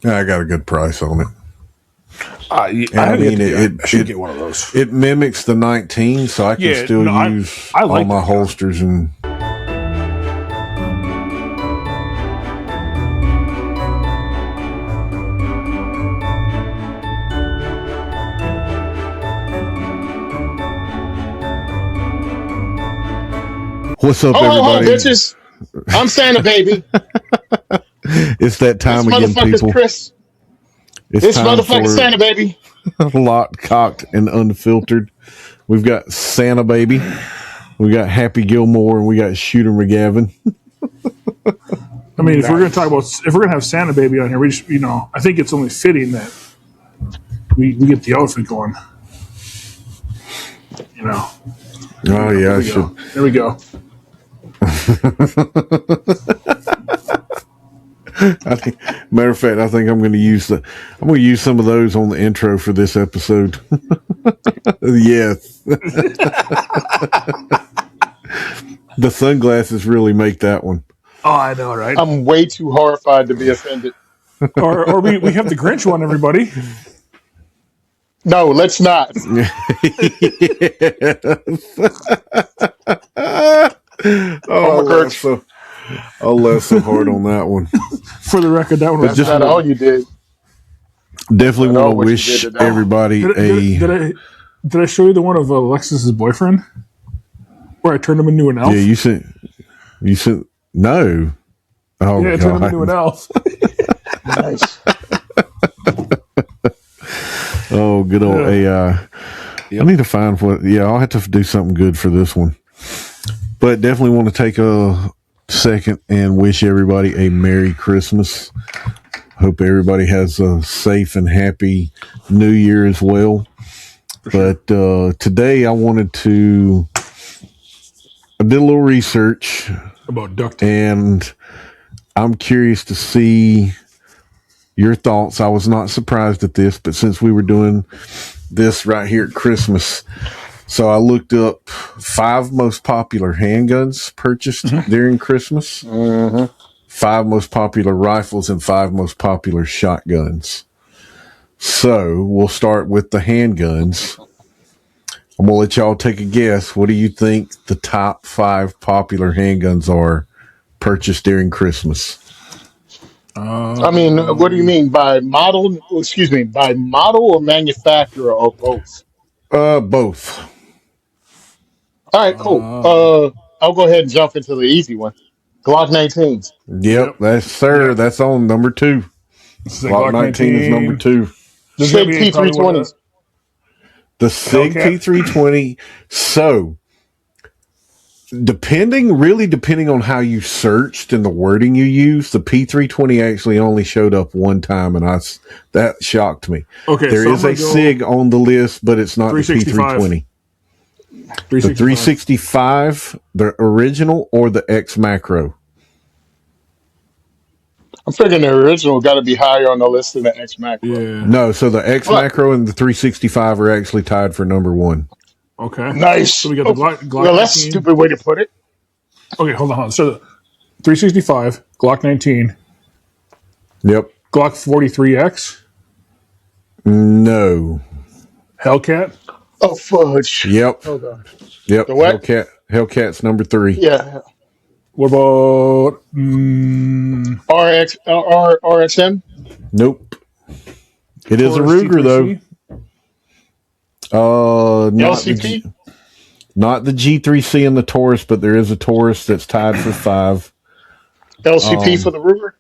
I got a good price on it. I should get one of those. It mimics the 19, so I can still use I like all my holsters and. What's up, everybody? Bitches. I'm Santa, baby. It's that time again, people. Chris. It's time motherfucker's for Santa, baby. Locked, cocked, and unfiltered. We've got Santa, baby. We got Happy Gilmore, and we got Shooter McGavin. I mean, if we're going to have Santa baby on here, we just, I think it's only fitting that we get the outfit going. Oh yeah, I should. There we go. Matter of fact, I think I'm going to use some of those on the intro for this episode. Yes. The sunglasses really make that one. Oh, I know, right? I'm way too horrified to be offended. or we have the Grinch one, everybody. No, let's not. I'll laugh so hard on that one. For the record, that one was just not all you did. Definitely want to wish everybody Did I show you the one of Alexis's boyfriend? Where I turned him into an elf? Yeah, you sent no. Oh, yeah, I turned him into an elf. Nice. Oh, good old AI. Yep. I need to find I'll have to do something good for this one. But definitely want to take a second and wish everybody a Merry Christmas. Hope everybody has a safe and happy New Year as well. But today I did a little research about duct tape, and I'm curious to see your thoughts. I was not surprised at this, but since we were doing this right here at Christmas, so I looked up 5 most popular handguns purchased during Christmas, 5 most popular rifles, and 5 most popular shotguns. So we'll start with the handguns. I'm going to let y'all take a guess. What do you think the top 5 popular handguns are purchased during Christmas? I mean, what do you mean by model? Excuse me, by model or manufacturer or both? Both. All right, cool. I'll go ahead and jump into the easy one. Glock 19s. Yep, that's on number 2. Glock 19 is number 2. The SIG P320s. The SIG P320. So, depending on how you searched and the wording you used, the P320 actually only showed up one time, and that shocked me. Okay, there is a SIG on the list, but it's not the P320. The 365, the original, or the X Macro? I'm figuring the original got to be higher on the list than the X Macro. Yeah. No, so the X Macro and the 365 are actually tied for number 1. Okay. Nice. So we got the Glock well, that's a stupid way to put it. Okay, hold on. So the 365, Glock 19. Yep. Glock 43X? No. Oh, Hellcat? fudge. Yep. Hold on. Yep. The what? Hellcat's number 3. Yeah. What about RXM? Nope. It is a Ruger, though. Not LCP? Not the G3C and the Taurus, but there is a Taurus that's tied for 5. LCP for the Ruger?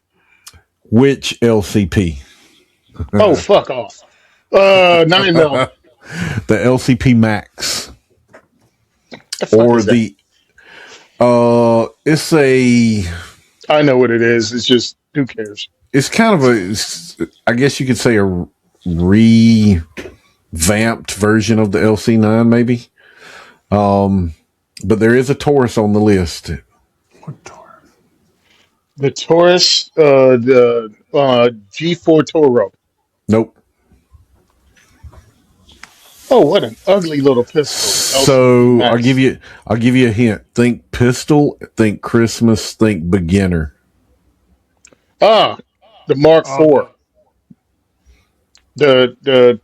Which LCP? Oh, fuck off. 9mm. The LCP Max. Or it's a... I know what it is. It's just, who cares? It's kind of I guess you could say a revamped version of the LC9, maybe. But there is a Taurus on the list. What Taurus? The Taurus, the G4 Toro. Nope. Oh, what an ugly little pistol! So I'll give you a hint. Think pistol. Think Christmas. Think beginner. The Mark IV. The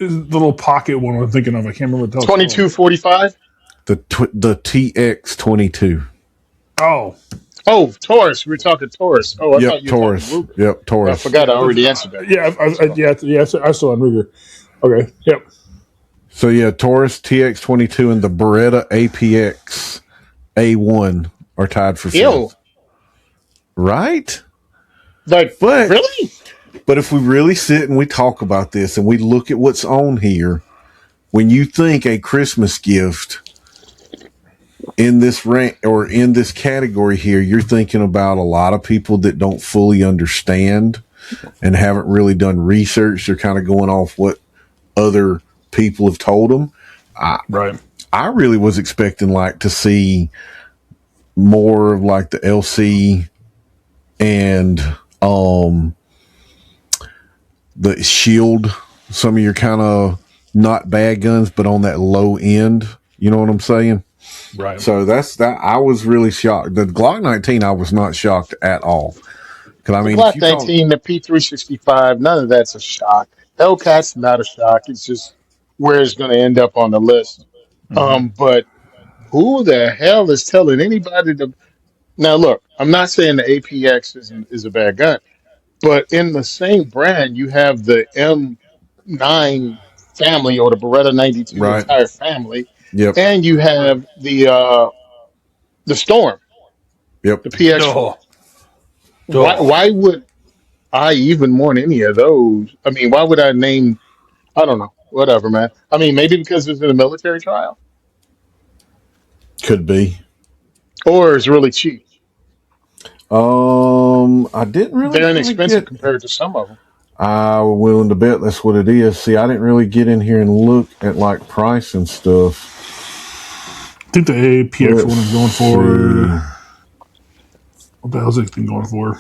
little pocket one I'm thinking of. I can't remember what the hell it's called. 2245. The TX22. Oh, Oh, Taurus. We were talking Taurus. Oh, I thought Yep, you were talking Taurus. Ruger. Yep, I Taurus. forgot I already answered that question. So, I still on Ruger. Okay, yep. So yeah, Taurus TX22 and the Beretta APX A1 are tied for ew. fifth. Right? Like, But really? if we really sit and we talk about this and we look at what's on here, when you think a Christmas gift in this rank or in this category here, you're thinking about a lot of people that don't fully understand and haven't really done research. They're kind of going off what other people have told them. Right. I really was expecting like to see more of like the LC and the Shield, some of your kind of not bad guns, but on that low end. You know what I'm saying? Right. So that's that. I was really shocked. The Glock 19, I was not shocked at all. Because I The mean, if Glock you talk 19, the P365, none of that's a shock. Hellcat's not a shock. It's just where it's going to end up on the list. But who the hell is telling anybody to? Now, look, I'm not saying the APX is a bad gun, but in the same brand, you have the M9 family or the Beretta 92 right, entire family, yep, and you have the Storm, yep. the PX4. Oh, oh. Why would I even want any of those? I mean, why would I name? I don't know. Whatever, man. I mean, maybe because it's in a military trial, Could be. or it's really cheap. I didn't really They're kind of inexpensive get. compared to some of them. I'm willing to bet that's what it is. See, I didn't really get in here and look at like price and stuff. I think the APX one is going for. See. What the hell's it been going for?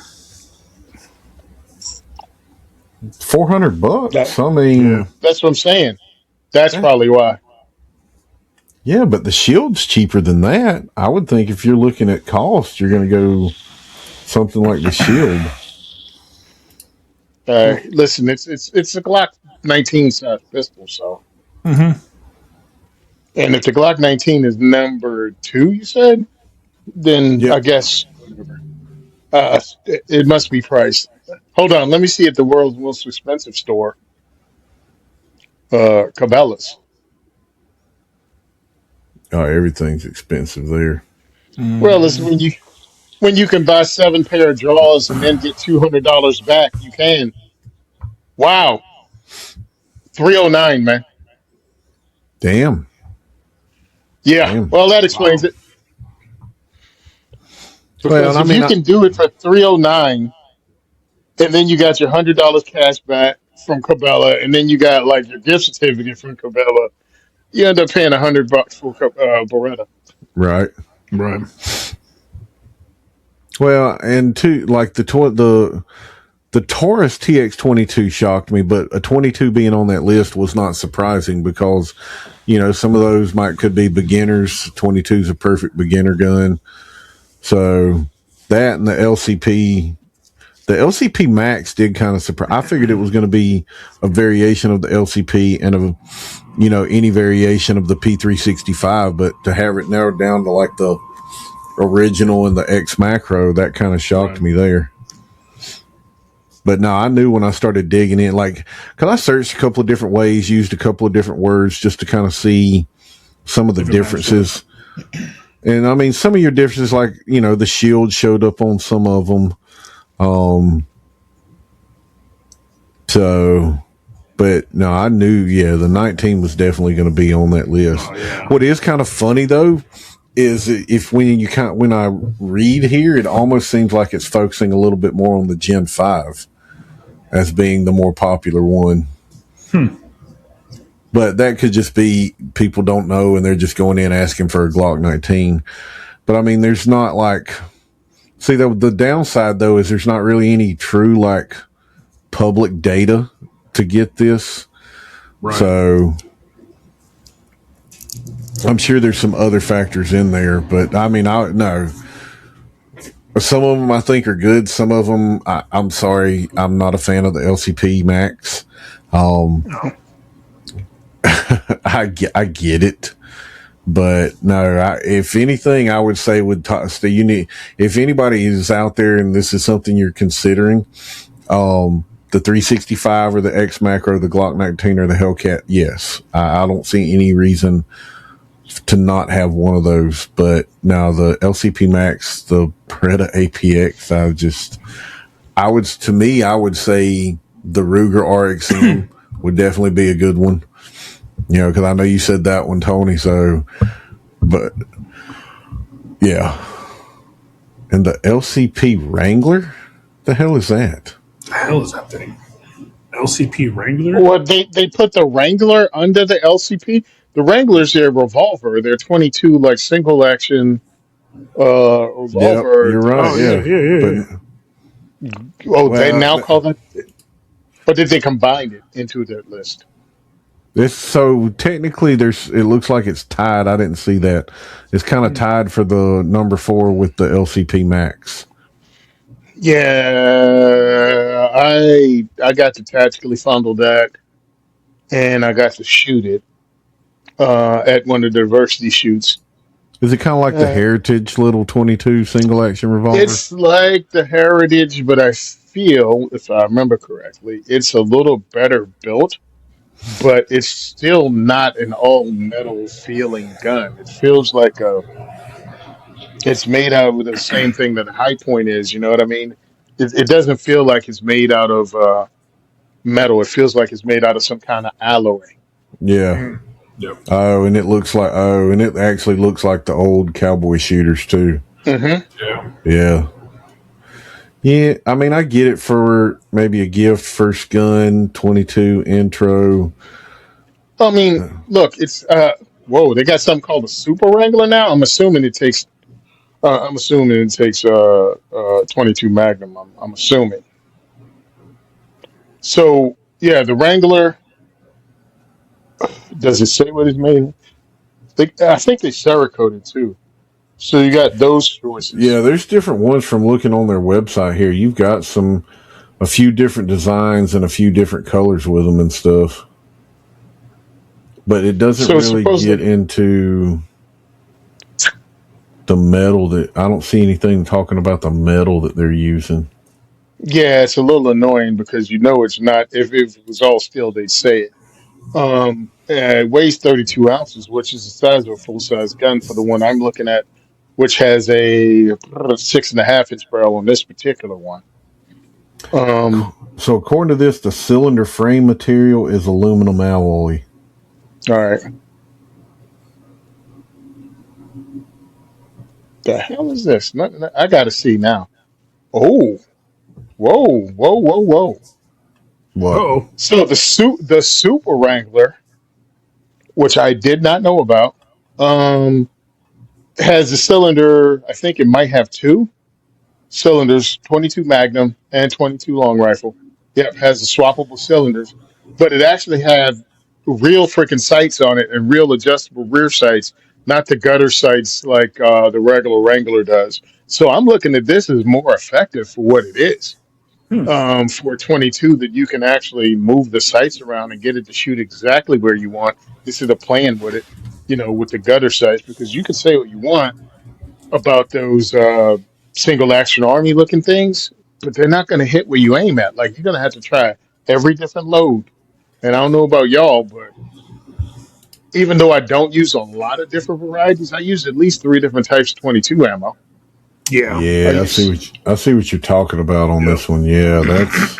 $400. That I mean, Yeah. that's what I'm saying. That's that, probably why. yeah, but the Shield's cheaper than that. I would think if you're looking at cost, you're going to go something like the Shield. Listen, it's a Glock 19 size pistol, so. And if the Glock 19 is number two, you said, then Yep. I guess whatever. It must be priced. Hold on, let me see at the world's most expensive store, Cabela's. Oh, everything's expensive there. Well, listen, when you can buy seven pair of drawers and then get $200 back, you can. Wow, 309, man. Damn. Yeah, Damn. well, that explains Wow. it. Well, Because I if mean, you can do it for 309, and then you got your $100 cash back from Cabela, and then you got like your gift certificate from Cabela, you end up paying $100 for Beretta. right. Right. Well, and two, like the Taurus TX22 shocked me, but a 22 being on that list was not surprising because, you know, some of those could be beginners. 22 is a perfect beginner gun. So that and the LCP Max did kind of surprise. I figured it was going to be a variation of the LCP and of, you know, any variation of the P365, but to have it narrowed down to like the original and the X Macro, that kind of shocked me there. But no, I knew when I started digging in, like, because I searched a couple of different ways, used a couple of different words just to kind of see some of the differences. And I mean, some of your differences, like, you know, the Shield showed up on some of them. But no, I knew, the 19 was definitely going to be on that list. Oh, yeah. What is kind of funny though is when I read here, it almost seems like it's focusing a little bit more on the Gen 5 as being the more popular one. But that could just be people don't know and they're just going in asking for a Glock 19. But I mean, there's not like, see, the downside though is there's not really any true like public data to get this. Right. So I'm sure there's some other factors in there, but I mean, Some of them I think are good. Some of them, I'm sorry, I'm not a fan of the LCP Max. Um, No. I get it, but no. If anything, I would say you need, if anybody is out there and this is something you're considering, the 365 or the X Macro, the Glock 19 or the Hellcat, yes, I don't see any reason to not have one of those. But now the LCP Max, the Beretta APX, to me, I would say the Ruger RXM would definitely be a good one. You know, because I know you said that one, Tony. So, but yeah, and the LCP Wrangler, the hell is that? The hell is that thing? LCP Wrangler? Well, they put the Wrangler under the LCP. The Wrangler's their revolver. They're 22 like single action Yep, revolver you're right. Oh yeah, Yeah, device. yeah, yeah, but yeah. Oh, they well, now call that, but did they combine it into their list? this so technically there's. It looks like it's tied. I didn't see that. It's kind of tied for the number 4 with the LCP Max. Yeah, I got to tactically fondle that, and I got to shoot it at one of the diversity shoots. Is it kind of like the Uh, Heritage little 22 single action revolver? it's like the Heritage, but I feel, if I remember correctly, it's a little better built, but it's still not an all metal feeling gun. It feels like it's made out of the same thing that a high point is. You know what I mean? It doesn't feel like it's made out of metal. It feels like it's made out of some kind of alloy. Yeah. Yep. And it actually looks like the old cowboy shooters too. Hmm. Yeah. Yeah. Yeah, I mean, I get it for maybe a gift, first gun, 22 intro. I mean, look, it's whoa, they got something called a Super Wrangler now. I'm assuming it takes 22 Magnum. I'm assuming. So yeah, the Wrangler. Does it say what it's made of? I think they Cerakoted too. So you got those choices. Yeah, there's different ones from looking on their website here. You've got a few different designs and a few different colors with them and stuff. But it doesn't So it's really get supposedly, into the metal that I don't see anything talking about the metal that they're using. yeah, it's a little annoying because you know it's not. If it was all steel, they'd say it. It weighs 32 ounces, which is the size of a full size gun for the one I'm looking at, which has a 6.5 inch barrel on this particular one. Um, So according to this, the cylinder frame material is aluminum alloy. all right. The hell is this? I got to see now. Oh, whoa. What? Oh. So the Super Wrangler, which I did not know about, um, has a cylinder. I think it might have two cylinders, 22 Magnum and 22 long rifle. Yep, has the swappable cylinders, but it actually had real freaking sights on it and real adjustable rear sights, not the gutter sights like the regular Wrangler does. So I'm looking at this as more effective for what it is. Hmm. For 22, that you can actually move the sights around and get it to shoot exactly where you want instead of playing with it, with the gutter sights, because you can say what you want about those single action army looking things, but they're not going to hit where you aim at. Like you're going to have to try every different load. And I don't know about y'all, but even though I don't use a lot of different varieties, I use at least three different types of 22 ammo. Yeah. I Yeah, use, I see what you're talking about on Yep. this one. Yeah, that's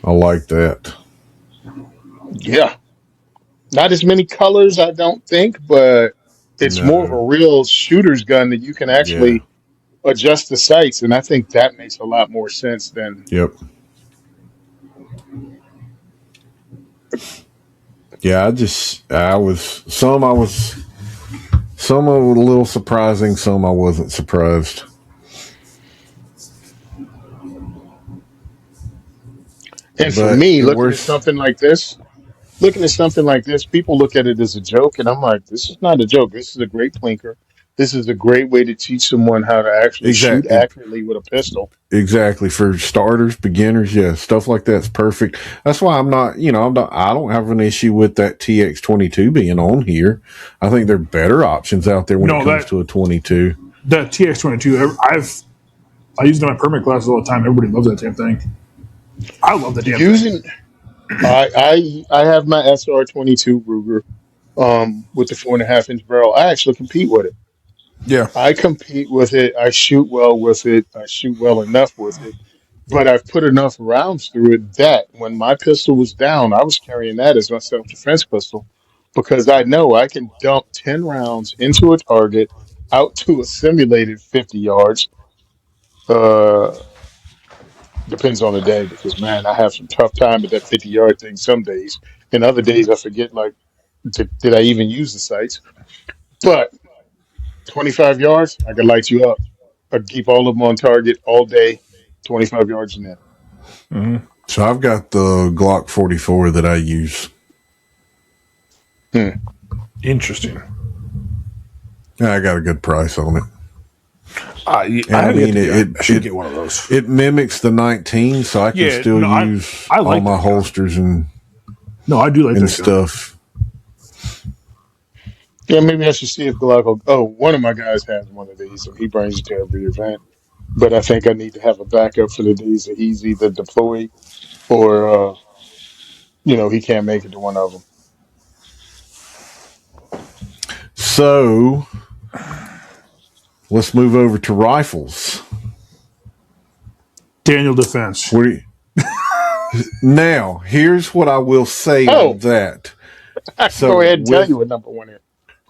I like that. yeah, not as many colors, I don't think, but it's more of No. a real shooter's gun that you can Yeah. actually adjust the sights. And I think that makes a lot more sense than, Yep. Yeah, I was some of it a little surprising, some I wasn't surprised. and for But me, it works. looking at something like this, people look at it as a joke, and I'm like, this is not a joke. This is a great plinker. This is a great way to teach someone how to actually shoot Exactly. accurately with a pistol. Exactly. For starters, beginners, yeah, stuff like that's perfect. That's why I don't have an issue with that TX22 being on here. I think there are better options out there when it No, comes to a 22. that TX22, I use it in my permit classes all the time. Everybody loves that damn thing. I love the damn thing. Using I have my SR 22 Ruger with the 4.5 inch barrel. I actually compete with it. Yeah. I compete with it. I shoot well with it. I shoot well enough with it. But I've put enough rounds through it that when my pistol was down, I was carrying that as my self defense pistol because I know I can dump 10 rounds into a target out to a simulated 50 yards. Uh, Depends on the day because, man, I have some tough time at that 50-yard thing some days. And other days I forget, like, did I even use the sights? But 25 yards, I could light you up. I'd keep all of them on target all day, 25 yards in there. So I've got the Glock 44 that I use. Hmm. Interesting. I got a good price on it. I should get one of those. It mimics the 19, so I can still use I like all my holsters and I do like and that stuff. Yeah, maybe I should see if Glock will. Oh, one of my guys has one of these, and he brings it to every event. But I think I need to have a backup for the days that he's either deployed or, he can't make it to one of them. So let's move over to rifles. Daniel Defense. Now, here's what I will say on that. So go ahead and tell you what number one is.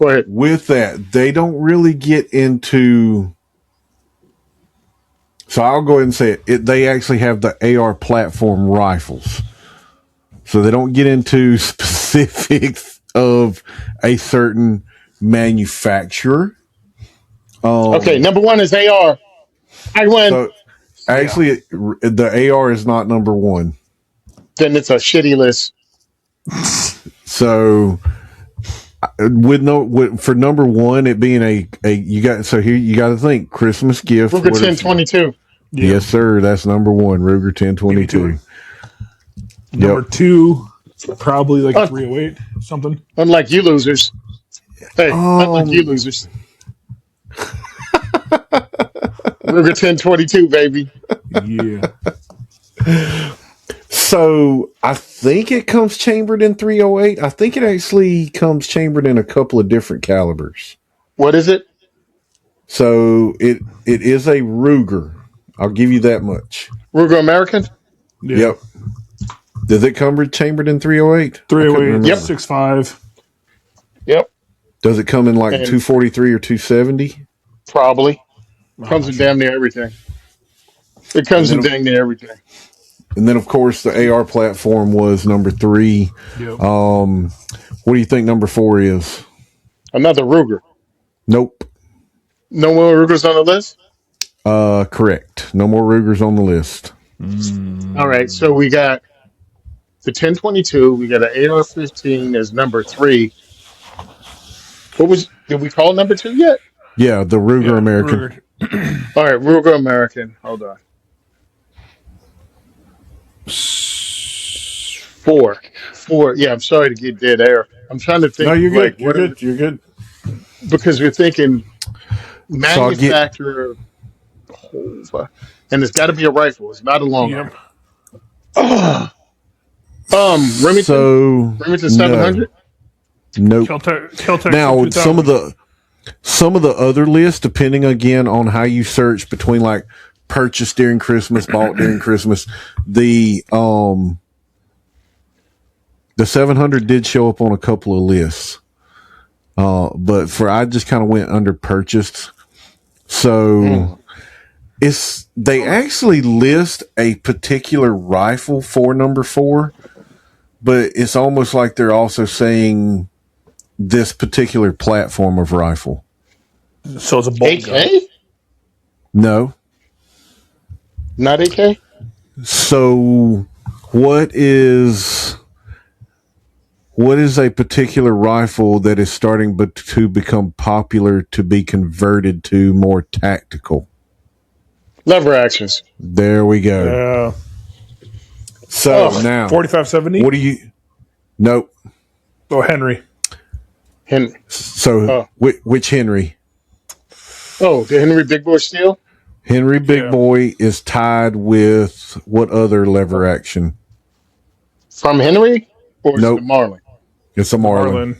Go ahead. With that, they don't really get into. So I'll go ahead and say it. They actually have the AR platform rifles. So they don't get into specifics of a certain manufacturer. Okay, number one is AR. I win. So actually, the AR is not number one. Then it's a shitty list. So for number one, it being you got to think Christmas gift. Ruger 1022. Yeah. Yes, sir. That's number one. Ruger 1022. Number two, probably like 308 something. Unlike you losers. Hey, unlike you losers. Ruger 1022, baby. Yeah. So I think it comes chambered in 308. I think it actually comes chambered in a couple of different calibers. What is it? So it is a Ruger. I'll give you that much. Ruger American? Yeah. Yep. Does it come chambered in 308? 308, yep. 6.5. Yep. Does it come in like 243 or 270? Probably. Comes in damn near everything. It comes in dang near everything. And then, of course, the AR platform was number 3. Yep. What do you think number 4 is? Another Ruger. Nope. No more Rugers on the list? Correct. No more Rugers on the list. All right. So we got the 1022. We got an AR-15 as number 3. Did we call number 2 yet? Yeah, the Ruger American. Ruger. All right, Ruger American. Hold on. 4. Yeah, I'm sorry to get dead air. I'm trying to think. No, you're good. You're good. Because we're thinking manufacturer, and it's got to be a rifle. It's not a long arm. Remington. Remington 700. Nope. Kel-Tec now 2000. some of the other lists, depending again on how you search between like purchased during Christmas, bought during Christmas, the 700 did show up on a couple of lists. But I just kind of went under purchased. So they actually list a particular rifle for number 4, but it's almost like they're also saying this particular platform of rifle. So it's a bolt gun. AK? No. Not AK? So what is What is a particular rifle that is starting to become popular to be converted to more tactical? Lever actions. There we go. So Oh, now, 4570. what do you? Nope. Oh, Henry. Henry. So which Henry? Oh, the Henry Big Boy Steel? Henry Big Boy is tied with what other lever action? From Henry? Or is it Nope. a Marlin? It's a Marlin.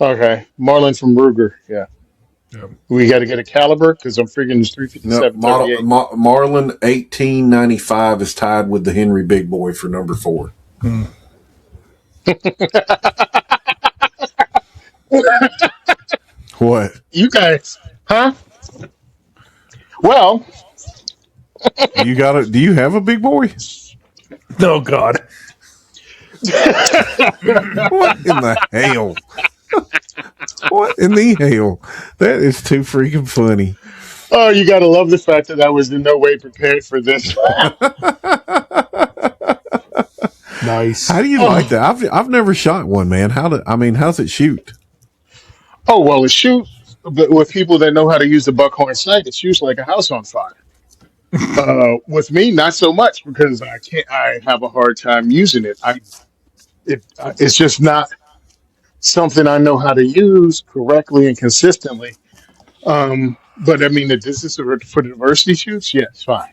Okay. Marlin from Ruger. Yeah. Yep. We got to get a caliber because I'm figuring it's No, 357 38. Marlin 1895 is tied with the Henry Big Boy for number 4. What? You guys, huh? Well, You got it? Do you have a big boy? Oh God. What in the hell? What in the hell? That is too freaking funny. oh, you got to love the fact that I was in no way prepared for this. Nice. How do you like that? I've never shot one, man. How's it shoot? Oh, well, it shoots, but with people that know how to use the buckhorn sight, it shoots like a house on fire. With me, not so much because I can't. I have a hard time using it. It's just not something I know how to use correctly and consistently. But I mean, the distance for the diversity shoots, yes, fine.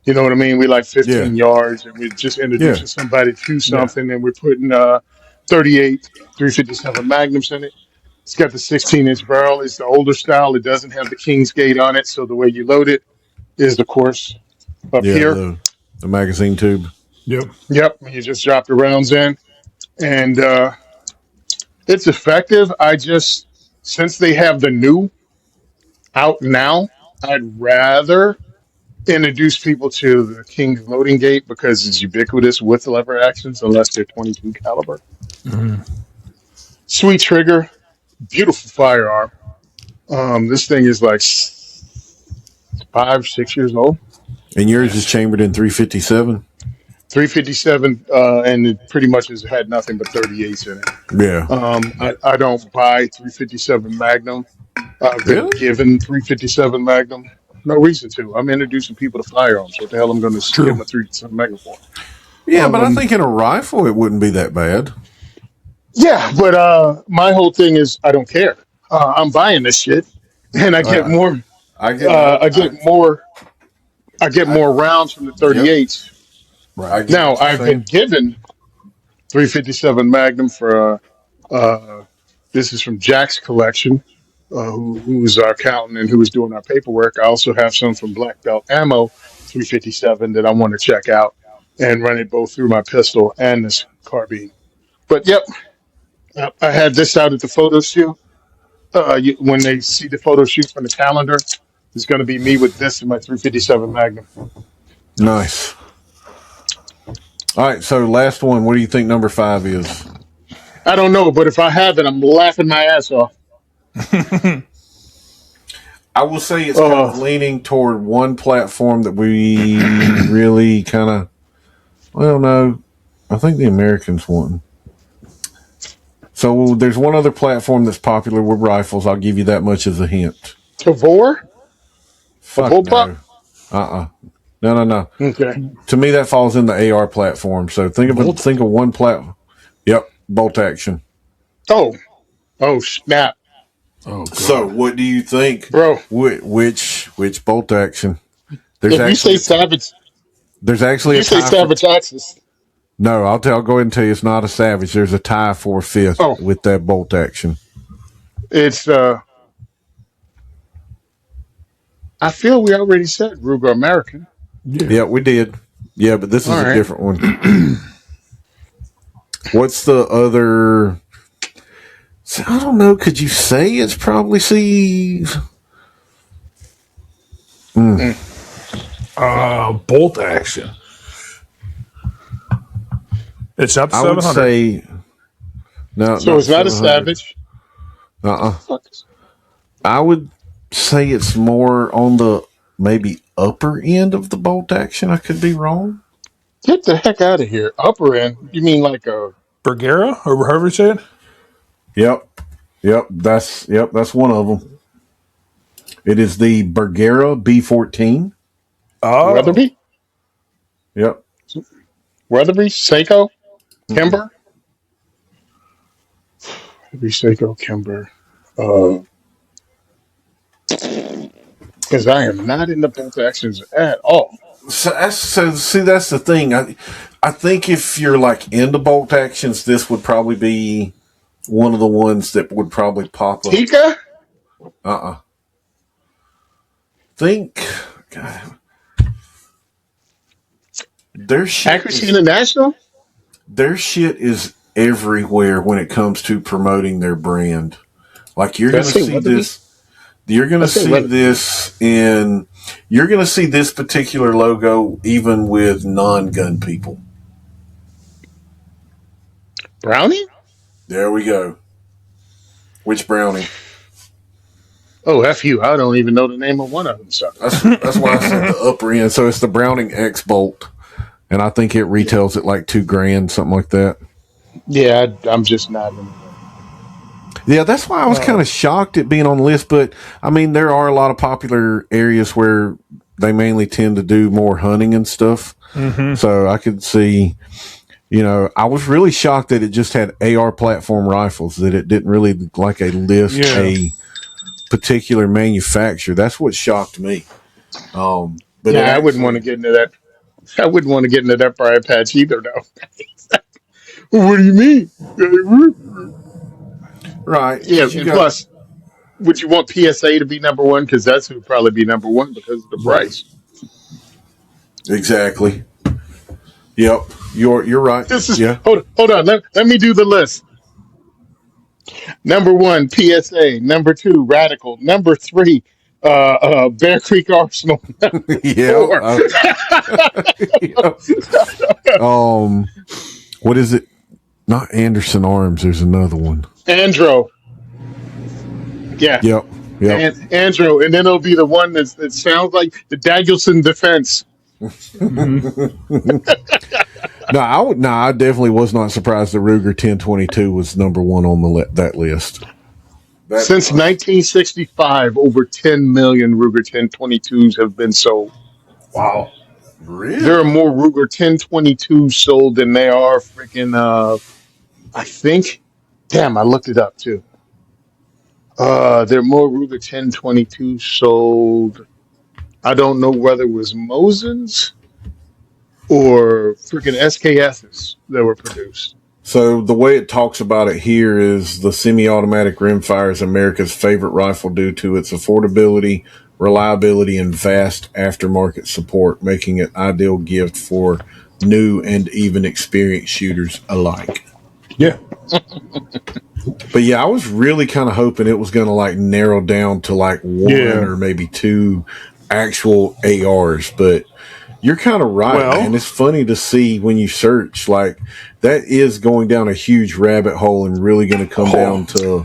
You know what I mean? We like Yeah. 15 yards, and we're just Yeah. introducing somebody to something, and we're putting 38 357 magnums in it. It's got the 16-inch barrel. It's the older style. It doesn't have the King's Gate on it, so the way you load it is, of course, up Yeah, here. the magazine tube. Yep. Yep, you just drop the rounds in, and it's effective. Since they have the new out now, I'd rather introduce people to the King's loading gate because it's ubiquitous with lever actions, unless they're 22 caliber. Sweet trigger, beautiful firearm. This thing is like 5, 6 years old. And yours is chambered in 357? 357, and it pretty much has had nothing but 38s in it. Yeah. I don't buy 357 Magnum. I've been Really? given 357 Magnum. No reason to. I'm introducing people to firearms. What the hell I'm going to give them a 357 Magnum for? Yeah, but I think in a rifle it wouldn't be that bad. Yeah, but my whole thing is I don't care. I'm buying this shit, and I get more. I get more rounds from the 38s. Right. Now I've been given 357 Magnum for. This is from Jack's collection, who's our accountant and who was doing our paperwork. I also have some from Black Belt Ammo 357 that I want to check out and run it both through my pistol and this carbine. But yep, I had this out at the photo shoot. When they see the photo shoot from the calendar, it's going to be me with this in my 357 Magnum. Nice. All right, so last one. What do you think number 5 is? I don't know, but if I have it, I'm laughing my ass off. I will say it's kind of leaning toward one platform that we really kind of, well, no, I think the Americans won. So there's one other platform that's popular with rifles. I'll give you that much as a hint. Tavor? Fuck no. No. Okay. To me, that falls in the AR platform. So think of one platform. Yep, bolt action. Oh snap! Oh, God. So what do you think, bro? Which bolt action? If you say Savage, there's actually you say Savage Axis. No, I'll go ahead and tell you it's not a Savage. There's a tie for 5th with that bolt action. It's I feel we already said Ruger American. Yeah, we did. Yeah, but this is a different one. What's the other? I don't know. Could you say it's probably C's? Bolt action. It's up to 700. I would say no. So it's not a Savage. I would say it's more on the maybe upper end of the bolt action. I could be wrong. Get the heck out of here. Upper end? You mean like a Bergera, or however you say it. Yep. That's one of them. It is the Bergera B14. Oh, Weatherby, Yep. Seiko, Mm-mm. Kimber, Weatherby, Seiko, Kimber. Because I am not in the bolt actions at all. So see, that's the thing. I think if you're like into bolt actions, this would probably be one of the ones that would probably pop up. Tika, Think, God, their shit Accuracy is International. their shit is everywhere when it comes to promoting their brand. Like you're Did I gonna say see Weatherby? this. You're gonna I say see Weatherby. this in. You're gonna see this particular logo even with non-gun people. Brownie? There we go. Which Browning? Oh, F you. I don't even know the name of one of them suckers. That's why I said the upper end. So it's the Browning X Bolt, and I think it Yeah. retails at like $2,000, something like that. Yeah, I'm just not into that. Yeah, that's why I was kind of shocked at being on the list. But I mean, there are a lot of popular areas where they mainly tend to do more hunting and stuff. mm-hmm. So I could see, I was really shocked that it just had AR platform rifles, that it didn't really like list a particular manufacturer. That's what shocked me. But it Yeah, I wouldn't want to actually, get into that. I wouldn't want to get into that briar patch either, though. What do you mean? right, Yeah, because you and got, plus, would you want PSA to be number one? Because that's who would probably be number one because of the price. exactly. Yep, you're right. This is Yeah. hold on. Let me do the list. Number one, PSA. Number two, Radical. Number three, Bear Creek Arsenal. Number Yeah. four, Yeah. What is it? Not Anderson Arms. There's another one. Andro. Yeah, Yep. Yep. and Andro, and then it'll be the one that sounds like the Danielson Defense. No, I definitely was not surprised the Ruger 1022 was number one on that list. Since 1965, over 10 million Ruger 1022s have been sold. Wow. There are Really? more Ruger 1022s sold than there are freaking. I think. Damn, I looked it up too. There are more Ruger 1022s sold. I don't know whether it was Mosins or freaking SKSs that were produced. So the way it talks about it here is the semi-automatic rimfire is America's favorite rifle due to its affordability, reliability, and vast aftermarket support, making it ideal gift for new and even experienced shooters alike. Yeah. But yeah, I was really kind of hoping it was going to like narrow down to like one or maybe two actual ARs, but you're kind of right, man. It's funny to see when you search, like that is going down a huge rabbit hole and really going to come down to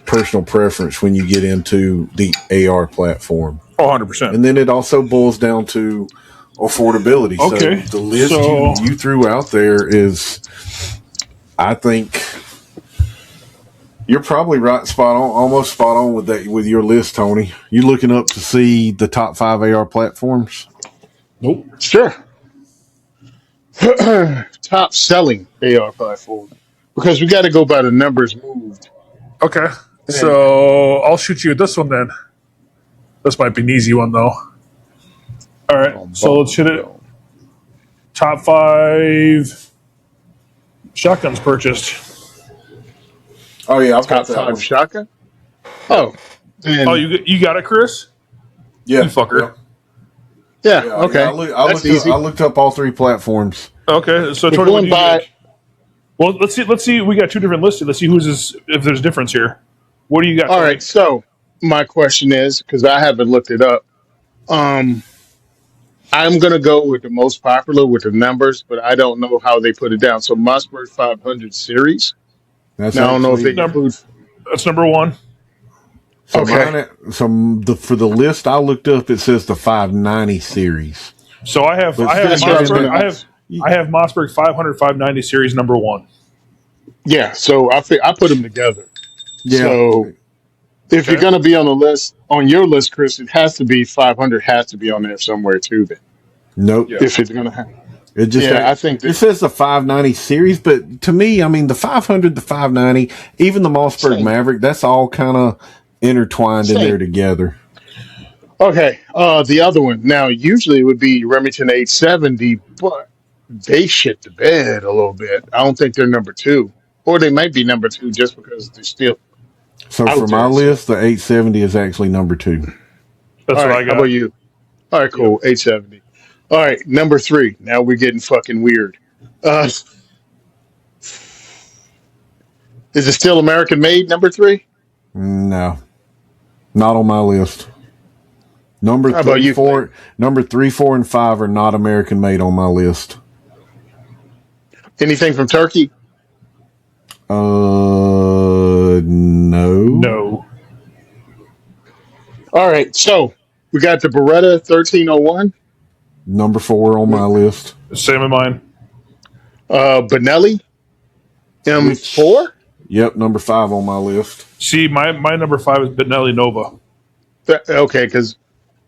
personal preference when you get into the AR platform. 100%. And then it also boils down to affordability. Okay. So the list you threw out there is, I think you're probably right, almost spot on with that, with your list, Tony. You looking up to see the top 5 AR platforms? Nope. Sure. Top selling AR platform because we got to go by the numbers moved. Okay. So I'll shoot you at this one then. This might be an easy one though. All right. So let's hit it. Top 5 shotguns purchased. Oh yeah, I've Top got that 5 one. shotgun. Oh, Oh, you got it, Chris? Yeah, You fucker. yeah. Okay, I easy. looked up all 3 platforms. Okay. So We're Tony, what going do you by. think? Well, let's see. Let's see. We got 2 different lists. Let's see if there's a difference here. What do you got? All Tony? right. So my question is because I haven't looked it up. I'm gonna go with the most popular with the numbers, but I don't know how they put it down. So Mossberg 500 series. That's Now I don't know if they actually include. That's number 1. so Okay. for the list I looked up. It says the 590 series. So I have That's what I was Mossberg. gonna ask. I have Mossberg 500 590 series number 1. Yeah, so I put them together. Yeah. So if you're Okay. gonna be on the list, on your list, Chris, it has to be 500 has to be on there somewhere too. Then Nope. Yeah. if it's gonna happen, It just yeah, I think it that says the 590 series, but to me, I mean, the 500, the 590, even the Mossberg same, Maverick, that's all kind of intertwined in there same. together. Okay, the other one now usually it would be Remington 870, but they shit the bed a little bit. I don't think they're number two, or they might be number two just because they're still So for out my there. So, list, the 870 is actually number two. That's all what right, I how about got. you? All right, Yep. cool, 870. All right, number three. Now we're getting fucking weird. Uh, is it still American made? Number three. No, not on my list. Number How about three, you, Clay? four, number three, four, and five are not American made on my list. Anything from Turkey? No. No. All right, so we got the Beretta 1301, Number four on my list. Same in mine. Benelli Which, M4. yep, number five on my list. See, my number 5 is Benelli Nova. Okay, because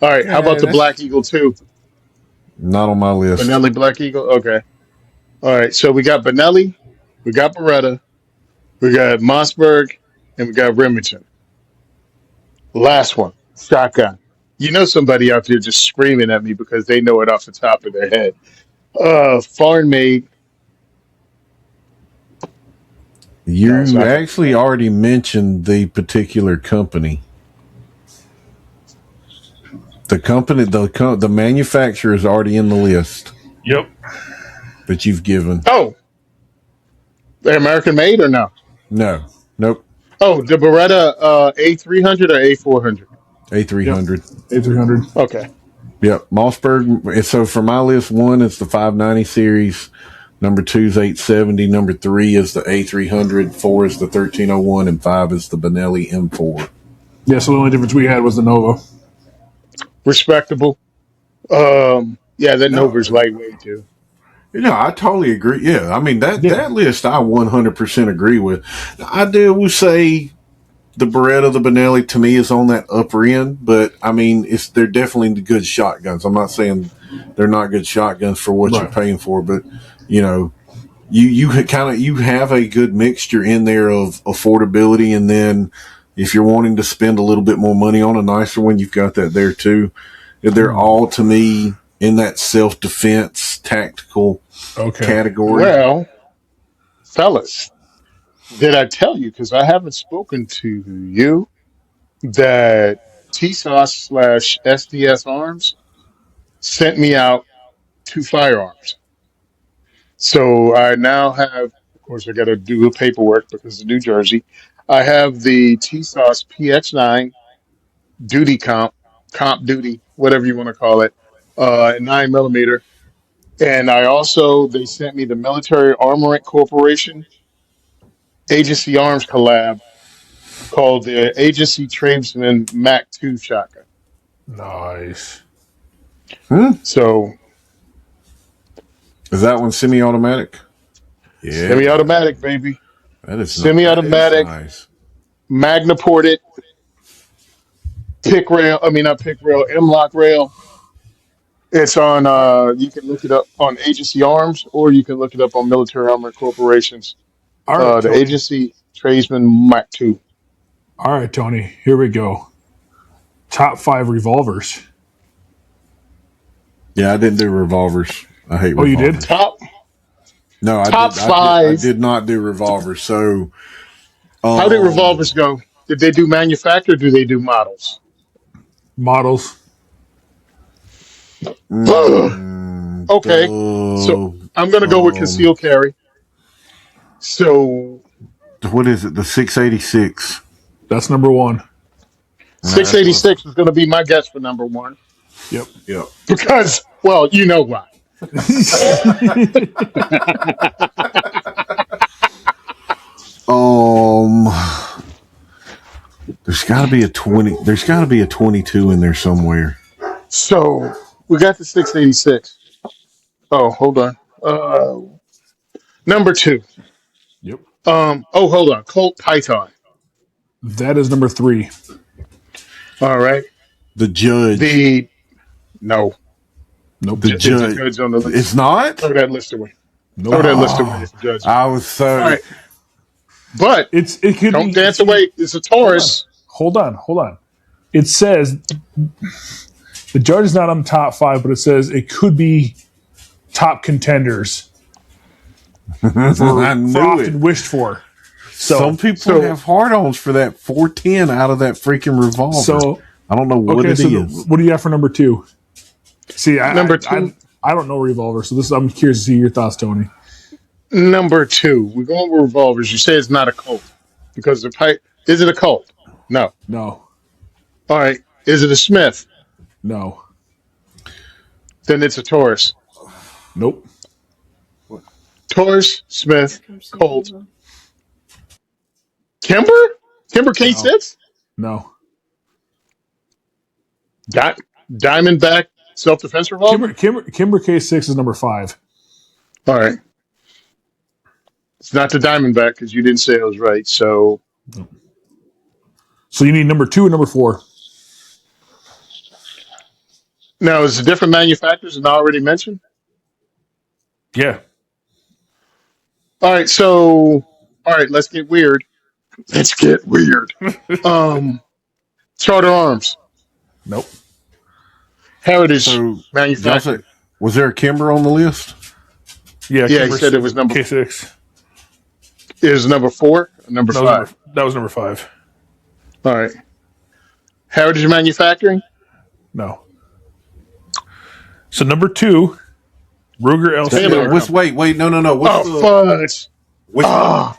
all right, how about Yeah, the that's Black Eagle 2? not on my list. Benelli Black Eagle. Okay. All right, so we got Benelli, we got Beretta, we got Mossberg, and we got Remington. Last one, shotgun. You know somebody out there just screaming at me because they know it off the top of their head. Foreign made, guys. You actually already mentioned the particular company. The manufacturer is already in the list Yep. that you've given. Oh, they're American made or no? No, nope. Oh, the Beretta A300 or A400. Yep. A300. A300. Okay. Yep, Mossberg. So for my list, one is the 590 series. Number two is 870. Number three is the A300. Four is the 1301, and five is the Benelli M4. Yeah, so the only difference we had was the Nova. Respectable. Yeah, that Nova's No, lightweight too. I totally agree. Yeah, I mean Yeah. that list I 100% agree with. I do say the Beretta, the Benelli, to me is on that upper end, but I mean they're definitely good shotguns. I'm not saying they're not good shotguns for what you're Right. paying for, but you know, you have a good mixture in there of affordability, and then if you're wanting to spend a little bit more money on a nicer one, you've got that there too. They're all to me in that self defense tactical Okay. category. Well, fellas, did I tell you? Because I haven't spoken to you that TSOS slash SDS Arms sent me out two firearms. So I now have, of course, I got to do the paperwork because of New Jersey. I have the TSOS PX9 duty comp duty, whatever you want to call it, 9 millimeter. And I also, they sent me the Military Armament Corporation Agency Arms collab called the Agency Tradesman Mac 2 shotgun. Nice. Hmm? So Is that one semi-automatic? Yeah, semi-automatic, baby. that is not. That is Semi-automatic, nice. Magna ported, pick rail. I mean, not pick rail, M-lock rail. It's on. You can look it up on Agency Arms, or you can look it up on Military Armament Corporation's. All right, The Tony. Agency Tradesman Mac 2. All right, Tony. Here we go. Top 5 revolvers. Yeah, I didn't do revolvers. I hate Oh, you did? revolvers. Top No, I top did. I five. did not do revolvers. So, How did um, revolvers go? Did they do manufacture? Or do they do models? Models. Okay, so the I'm gonna go with concealed carry. So what is it? The 686. That's number 1. That's what. 686 is gonna be my guess for number one Yep. Yep. because, well, you know why. Um, there's got to be a 20. There's got to be a 22 in there somewhere. So we got the 686. Oh, hold on. Number two. Yep. Oh, hold on. Colt Python. That is number 3. All right. The Judge. The no. Nope. The It's a Judge. judge on the It's list. not? Throw that list away. Throw Nope. that list away. Oh, It's a judge. I was All so. right. But It could don't be. dance See, away. It's a Taurus. hold on. It says the judge is not on the top 5, but it says it could be top contenders I for knew often it. wished for. So Some people so- have hard-ons for that 410 out of that freaking revolver. So I don't know what okay, it so is. what do you got for number 2? See, Number 2. I don't know revolver, so I'm curious to see your thoughts, Tony. Number 2. We're going with revolvers. You say it's not a Colt because the pipe. Is it a Colt? No. No, All right. Is it a Smith? no, Then it's a Taurus. nope. Taurus, Smith, Colt, Kimber? Kimber K6? No. Diamondback self defense revolver? Kimber K6 is number 5. All right. It's not the Diamondback because you didn't say it was right. So So you need number 2 and number 4. now is it different manufacturers than I already mentioned? Yeah. All right. So, all right, let's get weird. Let's get weird. Um, Charter Arms, Nope. Heritage So, Manufacturing. was there a Kimber on the list? Yeah, Yeah, he Kimber said it was number K6. is number 4, number That 5. that was number 5. All right. Heritage Manufacturing. No. So number 2, Ruger Taylor. LCR. Wait, no. What's Oh, fudge. which, Oh,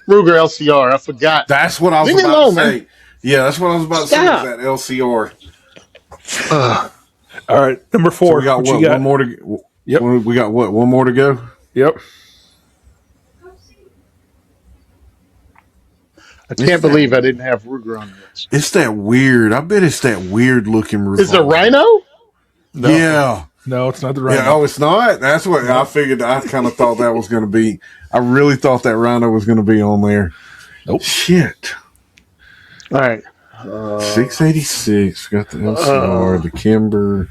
Ruger LCR. I forgot. That's what I was Leave me about alone, to say. man. Yeah, that's what I was about to say. Stop. Was that LCR? All right, number 4. So we got what what? you got? One more to. Yep. We got what? One more to go. Yep. I can't believe I didn't have Ruger on the list. It's that weird. I bet it's that weird looking revolver. Is it Rhino? No. Yeah. No, it's not the Rhino. Yeah. Oh, it's not. That's what I figured. I kind of thought that was going to be. I really thought that Rhino was going to be on there. Nope. Shit. All right. 686. Got the LCR, the Kimber.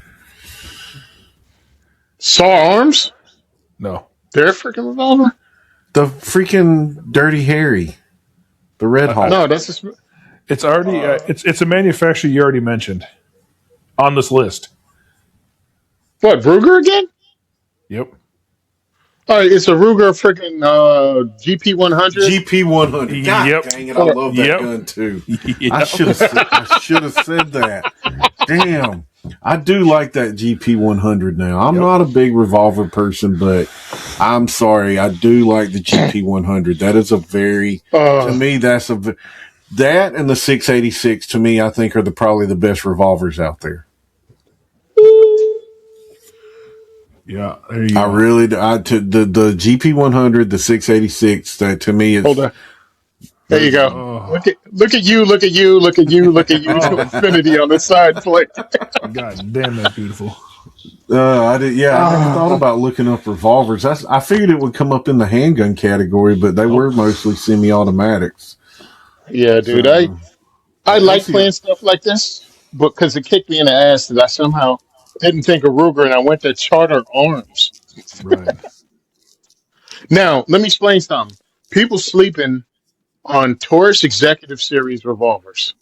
Saw Arms? No. They're a freaking revolver? The freaking Dirty Harry. The Red Hawk. No, that's just. It's already it's a manufacturer you already mentioned on this list. What, Ruger again? Yep. All right, it's a Ruger freaking GP100. GP100. God Yep. dang it. I love that Yep. gun too. Yep. I should have said that. Damn. I do like that GP100 now. I'm not a big revolver person, but I'm sorry. I do like the GP100. That is a very, to me, that and the 686 to me, I think are probably the best revolvers out there. Yeah, there you go. I really do. The GP100, the 686, that to me is. Hold on. There you go. Look at you to infinity on the side plate. God damn, that's beautiful. I never thought about looking up revolvers. I figured it would come up in the handgun category, but they were mostly semi-automatics. Yeah, dude. I like playing stuff like this, but because it kicked me in the ass that I somehow didn't think of Ruger and I went to Charter Arms. Right. Now, let me explain something. People sleeping on Taurus Executive Series revolvers.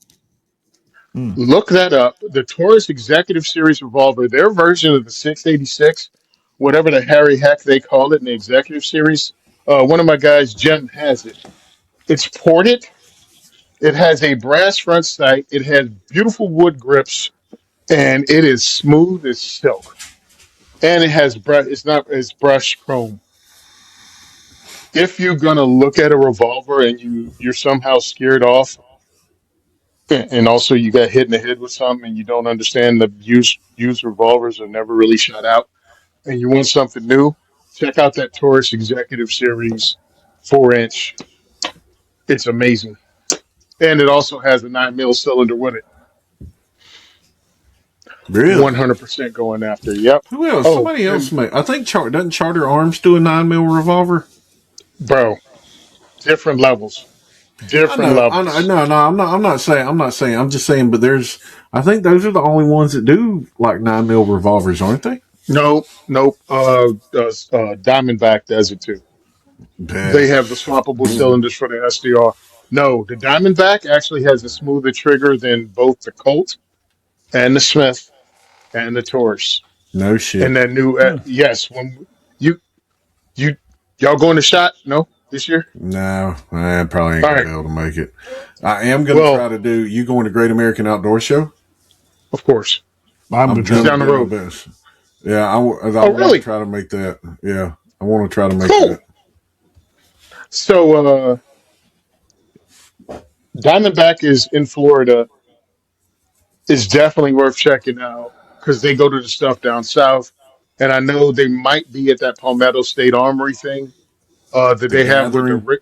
Look that up. The Taurus Executive Series revolver, their version of the 686, whatever the Harry heck they call it in the Executive Series. One of my guys, Jen, has it. It's ported. It has a brass front sight. It has beautiful wood grips, and it is smooth as silk. And it has it's brushed chrome. If you're gonna look at a revolver and you're somehow scared off, and also you got hit in the head with something and you don't understand the used revolvers are never really shot out, and you want something new, check out that Taurus Executive Series 4-inch. It's amazing, and it also has a 9mm cylinder with it. Really? 100% going after. Yep. Who else? Oh, Somebody else may. I think doesn't Charter Arms do a 9mm revolver? Bro, different levels. I Different know, I know, levels. no, no, I'm not saying, I'm just saying, but I think those are the only ones that do like 9 mil revolvers, aren't they? Nope, nope. Diamondback does it too. They Yeah. have the swappable cylinders for the SDR. No, the Diamondback actually has a smoother trigger than both the Colt and the Smith and the Taurus. No And shit. that new, yes, when you you y'all going to shot? No, this year. No, I probably ain't All gonna right. be able to make it. I am gonna Well, try to do. You going to Great American Outdoor Show? of course, I'm gonna I'm try it's to gonna down the make it. do my road. best. Yeah, I Oh, want to really? try to make that. Yeah, I want to try to make Cool. that. So, Diamondback is in Florida. Is definitely worth checking out because they go to the stuff down south, and I know they might be at that Palmetto State Armory thing that The they have with the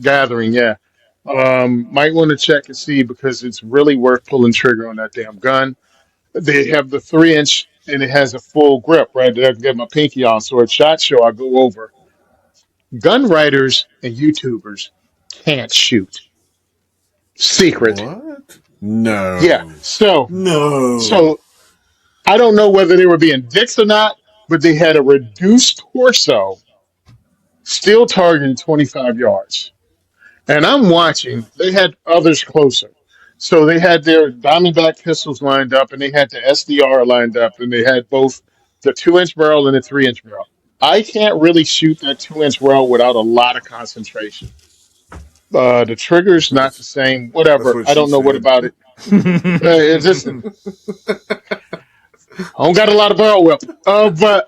Gathering. gathering. Yeah, might want to check and see because it's really worth pulling trigger on that damn gun. They have the 3 inch and it has a full grip, right? That I can get my pinky on. So at SHOT Show, I go over. Gun writers and YouTubers can't shoot. Secret. What? Yeah. No. So No. so I don't know whether they were being dicks or not, but they had a reduced torso, still targeting 25 yards. And I'm watching. They had others closer. So they had their Diamondback pistols lined up, and they had the SDR lined up, and they had both the 2 inch barrel and the 3 inch barrel. I can't really shoot that 2 inch barrel without a lot of concentration. The trigger's not the That's same. that's Whatever. what I she don't know what said. about it. Listen, I don't got a lot of barrel whip. But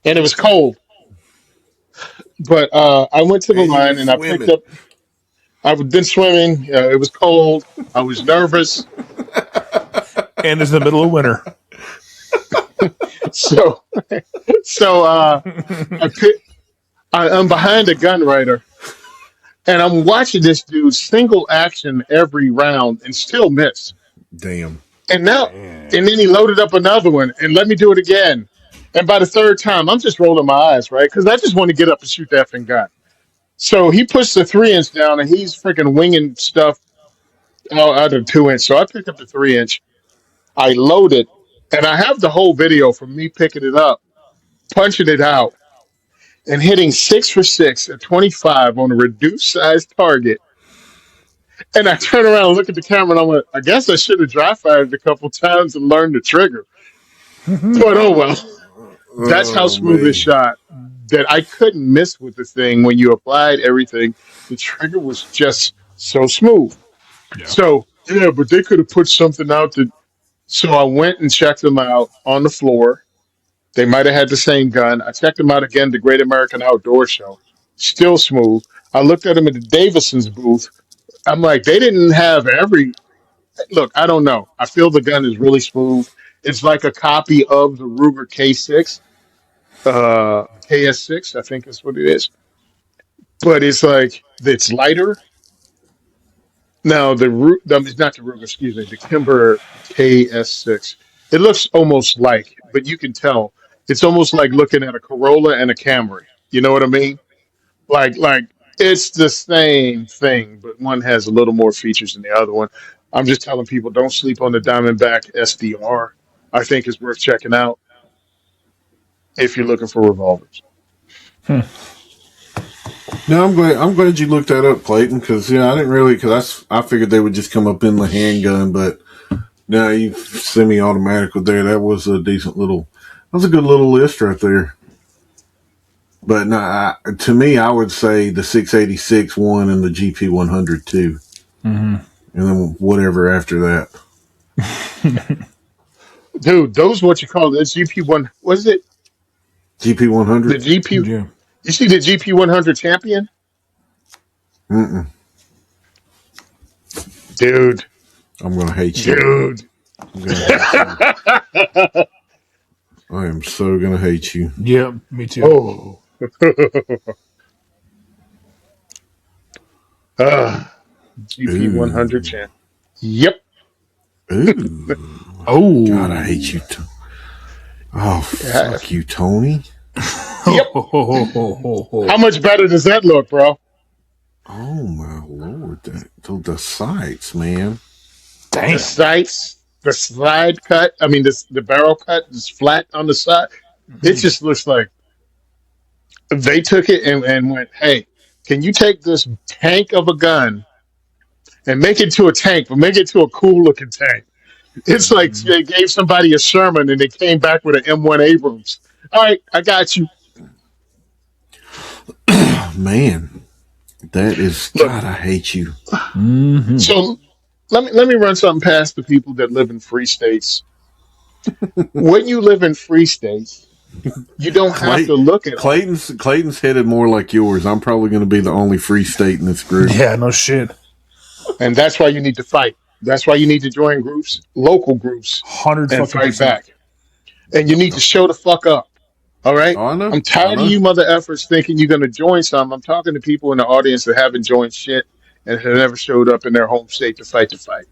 and it was cold. But I went to the And you were line and I picked swimming. up. I've been swimming. It was cold. I was nervous. And it's the middle of winter. So so I pick, I'm behind a gun writer and I'm watching this dude single action every round and still miss. Damn. And now and Damn. then he loaded up another one and let me do it again. And by the third time, I'm just rolling my eyes, right? Because I just want to get up and shoot that effing gun. So he puts the 3 inch down and he's freaking winging stuff out of 2 inch. So I picked up the 3 inch. I load it, and I have the whole video from me picking it up, punching it out, and hitting 6 for 6 at 25 on a reduced size target. And I turn around and look at the camera, and I'm like, I guess I should have dry fired it a couple times and learned the trigger. But oh well, that's how Oh smooth it man. shot. That I couldn't miss with the thing when you applied everything. The trigger was just so smooth. Yeah. So yeah, but they could have put something out that. So I went and checked them out on the floor. They might have had the same gun. I checked them out again, the Great American Outdoor Show. Still smooth. I looked at them at the Davison's booth. I'm like, they didn't have every. Look, I don't know. I feel the gun is really smooth. It's like a copy of the Ruger K6, KS6, I think is what it is. But it's like, it's lighter. Now, it's not the Ruger, excuse me, the Kimber KS6. It looks almost like, but you can tell. It's almost like looking at a Corolla and a Camry. You know what I mean? Like it's the same thing, but one has a little more features than the other one. I'm just telling people don't sleep on the Diamondback SDR. I think is worth checking out if you're looking for revolvers. No, I'm glad you looked that up, Clayton, because I didn't really because I figured they would just come up in the handgun, but now you semi-automatic with there. That was a decent little. That was a good little list right there. But no, to me, I would say the 686 one and the GP 100 two, Mm-hmm. and then whatever after that. Dude, those what you call the GP1. What is it? GP The 100. GP. Yeah. You see the GP100 champion? Mm-mm. Dude, I'm gonna hate you. dude. I'm gonna hate you. I am so gonna hate you. Yeah, me too. Oh. GP100 Ooh, champ. Yep. ooh. God, I hate Oh. you. Oh, Yeah. fuck you, Tony. Yep. How much better does that look, bro? Oh my lord! The sights, man. The Damn. sights, the slide cut. I mean, the barrel cut is flat on the side. It just looks like they took it and went, "Hey, can you take this tank of a gun and make it to a tank, but make it to a cool looking tank?" It's like they gave somebody a sermon and they came back with an M1 Abrams. All right, I got you. Man, that is Look, God. I hate you. so let me run something past the people that live in free states. When you live in free states, you don't have Clay, to look at all. Clayton's headed more like yours. I'm probably going to be the only free state in this group. Yeah, no shit. And that's why you need to fight. That's why you need to join groups, local groups, 100 and fucking fight percent. back. And you need to show the fuck up. All right? Oh, I know. I'm tired of you mother effers thinking you're going to join some. I'm talking to people in the audience that haven't joined shit and have never showed up in their home state to fight the fight.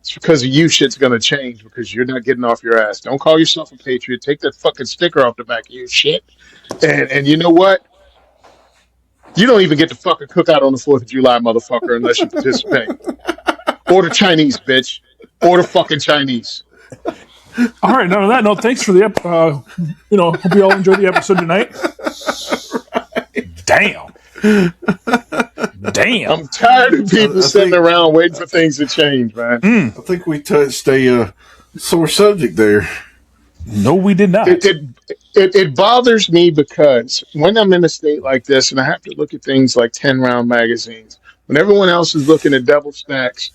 It's because of you shit's going to change because you're not getting off your ass. Don't call yourself a patriot. Take that fucking sticker off the back of your shit. And you know what? You don't even get to fucking cook out on the 4th of July, motherfucker, unless you participate. Order Chinese, bitch. Order fucking Chinese. All right, now on that note, thanks for the hope you all enjoyed the episode tonight. Damn. I'm tired of people sitting around waiting for things to change, man. I think we touched a sore subject there. No, we did not. It bothers me because when I'm in a state like this and I have to look at things like 10-round magazines, when everyone else is looking at double stacks,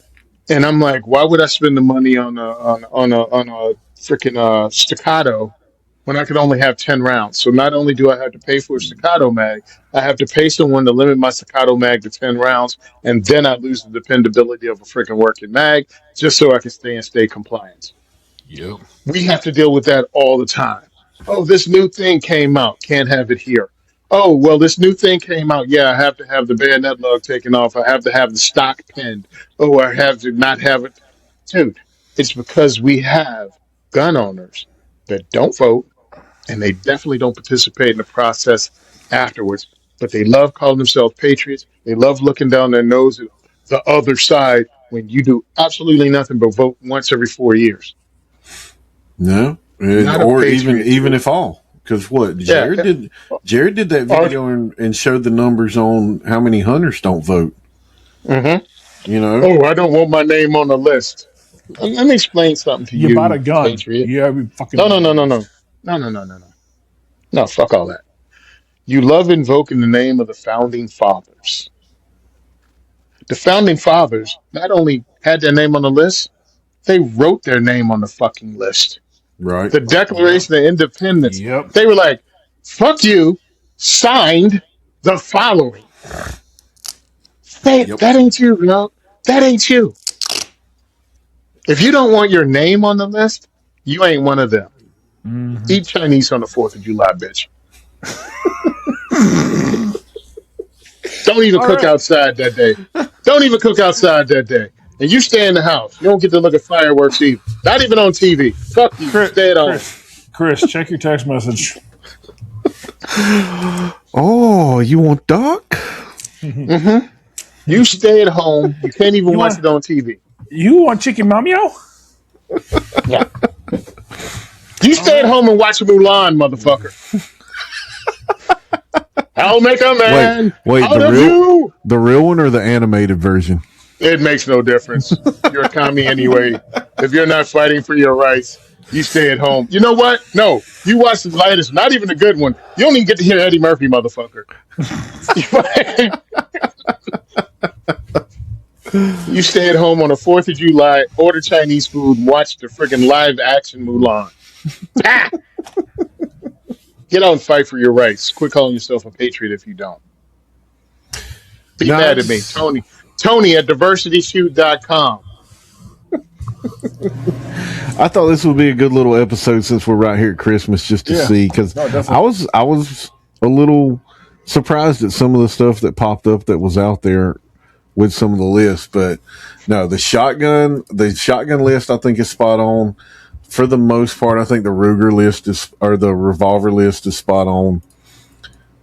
and I'm like, why would I spend the money on a freaking staccato when I could only have 10 rounds? So not only do I have to pay for a staccato mag, I have to pay someone to limit my staccato mag to 10 rounds, and then I lose the dependability of a freaking working mag just so I can stay in state compliance. Yep. We have to deal with that all the time. Oh, this new thing came out. Can't have it here. Oh, well, this new thing came out. Yeah, I have to have the bayonet lug taken off. I have to have the stock pinned. Oh, I have to not have it. Dude, it's because we have gun owners that don't vote and they definitely don't participate in the process afterwards. But they love calling themselves patriots. They love looking down their nose at the other side when you do absolutely nothing but vote once every 4 years. No, Not a or patriot, even dude. if all, because what Yeah. Jared did that video and showed the numbers on how many hunters don't vote. Mm-hmm. You know, Oh, I don't want my name on the list. Let me explain something to You bought a you, gun. Patriot. Yeah, we fucking. No, no, no, no, no. No, no, no, no, no. No, fuck all that. You love invoking the name of the founding fathers. The founding fathers not only had their name on the list, they wrote their name on the fucking list. right? The Yep. Declaration of Independence. Yep. They were like, fuck you, signed the following. Yep. That ain't you, no. That ain't you. If you don't want your name on the list, you ain't one of them. Mm-hmm. Eat Chinese on the 4th of July, bitch. Don't even All cook right, outside that day. Don't even cook outside that day. And you stay in the house. You don't get to look at fireworks either. Not even on TV. Fuck you. Chris. Stay at home. Chris, check your text message. Oh, you want Doc? Mm-hmm. You stay at home. You can't even watch it on TV. You want chicken mamio? Yeah. You stay at home and watch Mulan, motherfucker. I'll make a man Wait, out of you. the real one or the animated version? It makes no difference. You're a commie anyway. If you're not fighting for your rights, you stay at home. You know what? No, you watch the latest, not even a good one. You don't even get to hear Eddie Murphy, motherfucker. You stay at home on the 4th of July, order Chinese food, and watch the freaking live action Mulan. Ah! Get out and fight for your rights. Quit calling yourself a patriot if you don't. Be mad at me. Tony at diversityshoot.com. I thought this would be a good little episode since we're right here at Christmas, just to see, because I was a little surprised at some of the stuff that popped up that was out there with some of the lists. But no, the shotgun list I think is spot on for the most part. I think the Ruger list or the revolver list is spot on.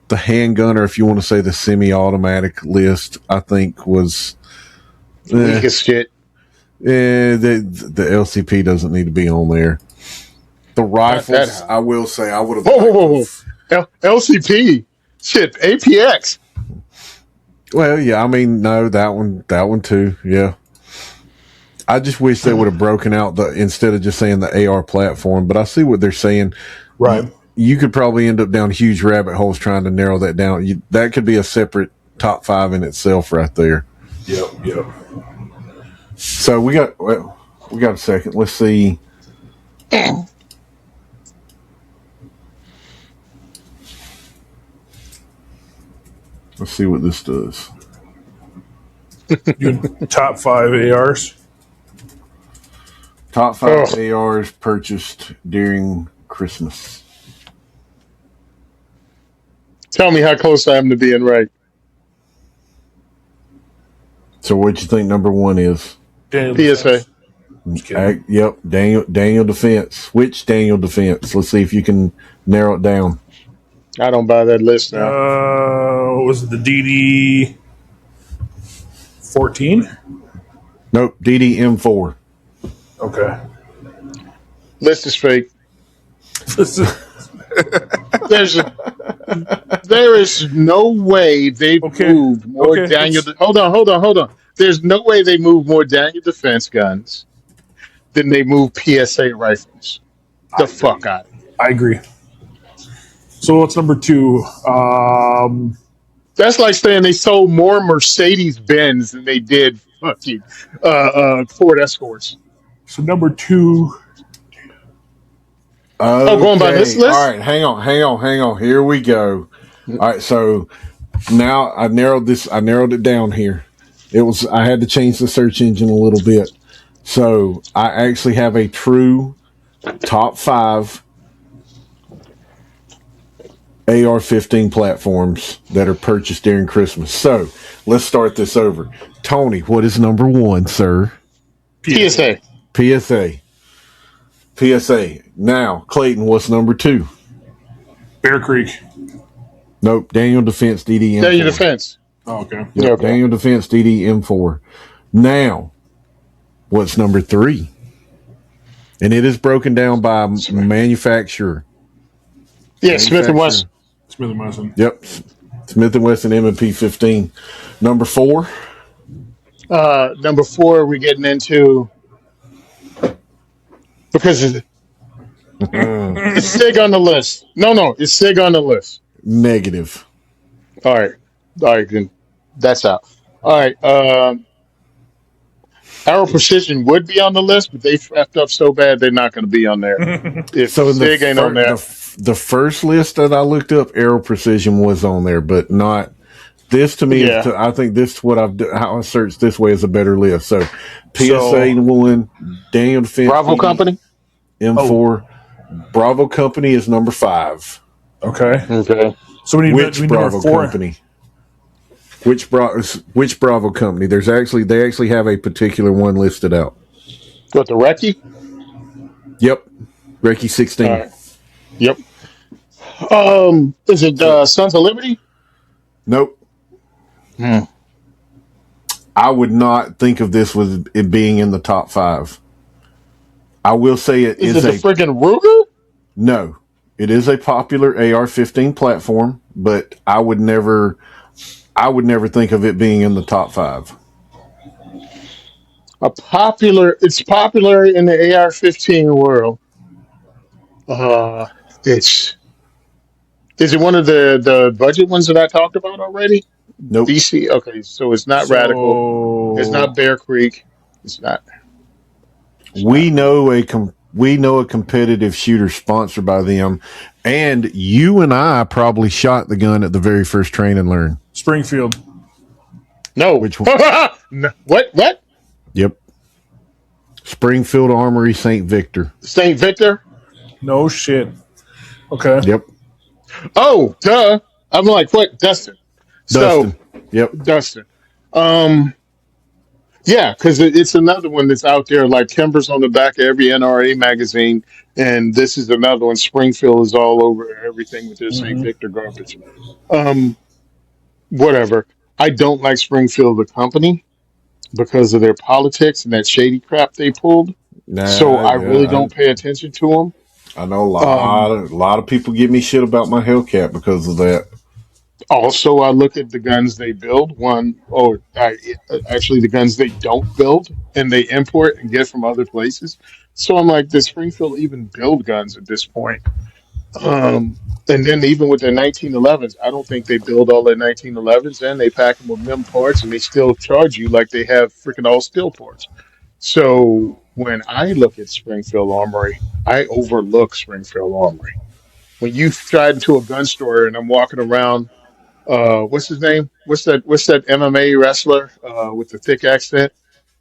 the handgun, or if you want to say the semi-automatic list, I think was Weak as shit. the LCP doesn't need to be on there. The Not that rifles, high. I will say, I would have Whoa, whoa, liked to whoa, whoa. have. LCP. Shit, APX. Well, yeah, I mean, no, that one too, yeah. I just wish they would have broken out instead of just saying the AR platform. But I see what they're saying. Right. You could probably end up down huge rabbit holes trying to narrow that down. That could be a separate top 5 in itself, right there. Yep. So we got a second. Let's see. Let's see what this does. Your top 5 ARs. Top 5 ARs purchased during Christmas. Tell me how close I am to being right. So what you think number 1 is? PSA. Yep, Daniel Defense. Which Daniel Defense? Let's see if you can narrow it down. I don't buy that list now. What was it, the DD 14? Nope, DDM4. Okay. List is fake. This is, There is no way they've moved more Daniel. Hold on. There's no way they moved more Daniel Defense guns than they move PSA rifles. The fuck out of here. I agree. So what's number 2? That's like saying they sold more Mercedes Benz than they did fucking Ford Escorts. So number 2. Okay. Going by this list? All right, hang on. Here we go. All right, so now I narrowed it down here. I had to change the search engine a little bit. So I actually have a true top 5 AR-15 platforms that are purchased during Christmas. So let's start this over. Tony, what is number 1, sir? PSA. Now, Clayton, what's number 2? Bear Creek. Nope, Daniel Defense DDM4. Daniel Defense. Oh, okay. Yep, Okay. Daniel Defense DDM4. Now, what's number 3? And it is broken down by manufacturer. Yeah, Smith & Wesson. Smith & Wesson. Yep, Smith & Wesson M&P 15. Number 4? Number 4, we're getting into because it's SIG on the list. No, it's SIG on the list. Negative. All right, then that's out. All right, Arrow Precision would be on the list, but they effed up so bad they're not going to be on there. If So in SIG ain't on there, the first list that I looked up, Arrow Precision was on there, but not this. To me, Yeah. I think this is what how I searched this way is a better list. So PSA 1, Daniel Defense, Bravo Company. M4, Bravo Company is number 5. Okay. So we need Which Bravo number 4. Company? Which Bravo Company? They actually have a particular one listed out. What, the Recce? Yep, Recce 16. All right. Yep. Is it Sons of Liberty? Nope. I would not think of this with it being in the top 5. I will say it Is it the friggin' Ruger? No. It is a popular AR-15 platform, but I would never think of it being in the top 5. It's popular in the AR-15 world. Is it one of the budget ones that I talked about already? Nope. DC. Okay, so it's not Radical. It's not Bear Creek. It's not. We know a competitive shooter sponsored by them, and you and I probably shot the gun at the very first train and learn. Springfield. No. Which one? No. What? Yep. Springfield Armory, St. Victor. St. Victor? No shit. Okay. Yep. Oh, duh. I'm like, what? Dustin. Dustin. Yep. Dustin. Yeah, because it's another one that's out there. Like Kimber's on the back of every NRA magazine, and this is another one. Springfield is all over everything with their St. Mm-hmm. Victor garbage. Um, Whatever. I don't like Springfield the company because of their politics and that shady crap they pulled. So Nah, I really yeah, don't pay attention to them. I know Um, a lot of people give me shit about my Hellcat because of that. Also, I look at the guns they build. Actually, the guns they don't build and they import and get from other places. So I'm like, does Springfield even build guns at this point? And then even with their 1911s, I don't think they build all their 1911s, and they pack them with MIM parts, and they still charge you like they have freaking all steel parts. So when I look at Springfield Armory, I overlook Springfield Armory. When you drive into a gun store and I'm walking around, what's his name? What's that MMA wrestler with the thick accent?